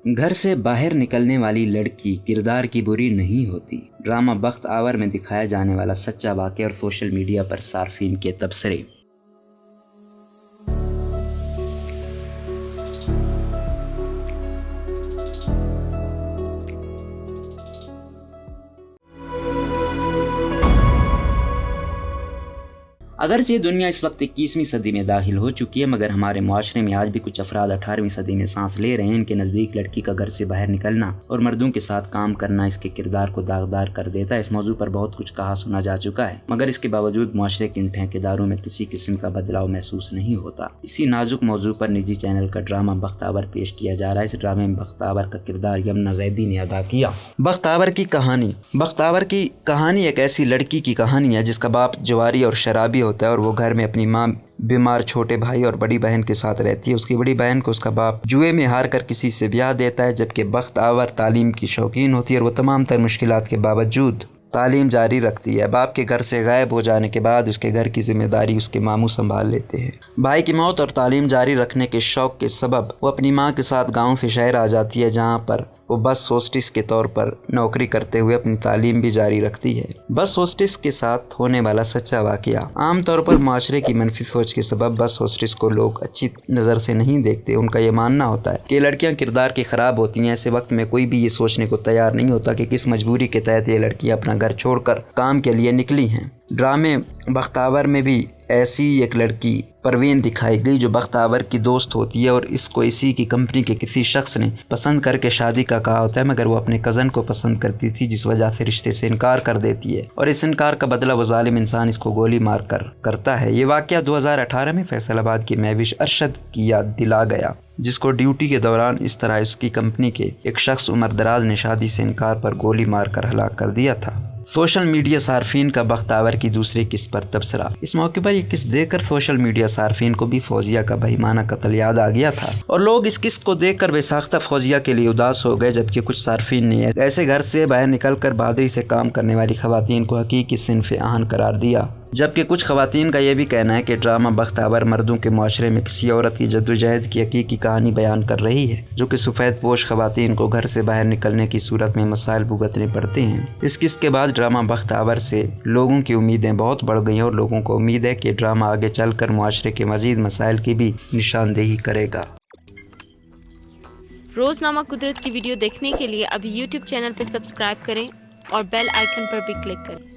گھر سے باہر نکلنے والی لڑکی کردار کی بری نہیں ہوتی۔ ڈرامہ بخت آور میں دکھایا جانے والا سچا واقعہ اور سوشل میڈیا پر صارفین کے تبصرے۔ اگرچہ دنیا اس وقت 21ویں صدی میں داخل ہو چکی ہے، مگر ہمارے معاشرے میں آج بھی کچھ افراد 18ویں صدی میں سانس لے رہے ہیں۔ ان کے نزدیک لڑکی کا گھر سے باہر نکلنا اور مردوں کے ساتھ کام کرنا اس کے کردار کو داغدار کر دیتا ہے۔ اس موضوع پر بہت کچھ کہا سنا جا چکا ہے، مگر اس کے باوجود معاشرے کے ان ٹھیکیداروں میں کسی قسم کا بدلاؤ محسوس نہیں ہوتا۔ اسی نازک موضوع پر نجی چینل کا ڈرامہ بخت آور پیش کیا جا رہا ہے۔ اس ڈرامے میں بخت آور کا کردار یمنا زیدی نے ادا کیا۔ بخت آور کی کہانی۔ بخت آور کی کہانی ایک ایسی لڑکی کی کہانی ہے جس کا باپ جواری اور شرابی ہوتا ہے اور وہ گھر میں اپنی ماں، بیمار چھوٹے بھائی اور بڑی بہن کے ساتھ رہتی ہے۔ اس کی بڑی بہن کو اس کا باپ جوئے میں ہار کر کسی سے بیاہ دیتا ہے، جبکہ بخت آور تعلیم کی شوقین ہوتی ہے اور وہ تمام تر مشکلات کے باوجود تعلیم جاری رکھتی ہے۔ باپ کے گھر سے غائب ہو جانے کے بعد اس کے گھر کی ذمہ داری اس کے ماموں سنبھال لیتے ہیں۔ بھائی کی موت اور تعلیم جاری رکھنے کے شوق کے سبب وہ اپنی ماں کے ساتھ گاؤں سے شہر آ جاتی ہے، جہاں پر وہ بس ہوسٹس کے طور پر نوکری کرتے ہوئے اپنی تعلیم بھی جاری رکھتی ہے۔ بس ہوسٹس کے ساتھ ہونے والا سچا واقعہ۔ عام طور پر معاشرے کی منفی سوچ کے سبب بس ہوسٹس کو لوگ اچھی نظر سے نہیں دیکھتے۔ ان کا یہ ماننا ہوتا ہے کہ لڑکیاں کردار کی خراب ہوتی ہیں۔ ایسے وقت میں کوئی بھی یہ سوچنے کو تیار نہیں ہوتا کہ کس مجبوری کے تحت یہ لڑکیاں اپنا گھر چھوڑ کر کام کے لیے نکلی ہیں۔ ڈرامے بخت آور میں بھی ایسی ایک لڑکی پروین دکھائی گئی جو بخت آور کی دوست ہوتی ہے اور اس کو اسی کی کمپنی کے کسی شخص نے پسند کر کے شادی کا کہا ہوتا ہے، مگر وہ اپنے کزن کو پسند کرتی تھی، جس وجہ سے رشتے سے انکار کر دیتی ہے اور اس انکار کا بدلہ وہ ظالم انسان اس کو گولی مار کر کرتا ہے۔ یہ واقعہ 2018 میں فیصل آباد کے مہوش ارشد کی یاد دلا گیا، جس کو ڈیوٹی کے دوران اس طرح اس کی کمپنی کے ایک شخص عمر دراز نے شادی سے انکار پر گولی مار کر ہلاک کر دیا تھا۔ سوشل میڈیا صارفین کا بخت آور کی دوسری قسط پر تبصرہ۔ اس موقع پر یہ قسط دیکھ کر سوشل میڈیا صارفین کو بھی فوزیہ کا بہیمانہ قتل یاد آ گیا تھا اور لوگ اس قسط کو دیکھ کر بے ساختہ فوزیہ کے لیے اداس ہو گئے، جبکہ کچھ صارفین نے ایسے گھر سے باہر نکل کر بہادری سے کام کرنے والی خواتین کو حقیقی صنف آہن قرار دیا، جبکہ کچھ خواتین کا یہ بھی کہنا ہے کہ ڈرامہ بخت آور مردوں کے معاشرے میں کسی عورت کی جدوجہد کی حقیقی کہانی بیان کر رہی ہے، جو کہ سفید پوش خواتین کو گھر سے باہر نکلنے کی صورت میں مسائل بھگتنے پڑتے ہیں۔ اس قسط کے بعد ڈرامہ بخت آور سے لوگوں کی امیدیں بہت بڑھ گئی ہیں اور لوگوں کو امید ہے کہ ڈرامہ آگے چل کر معاشرے کے مزید مسائل کی بھی نشاندہی کرے گا۔ روزنامہ قدرت کی ویڈیو دیکھنے کے لیے ابھی یوٹیوب چینل پہ سبسکرائب کریں اور بیل آئیکن پر بھی کلک کریں۔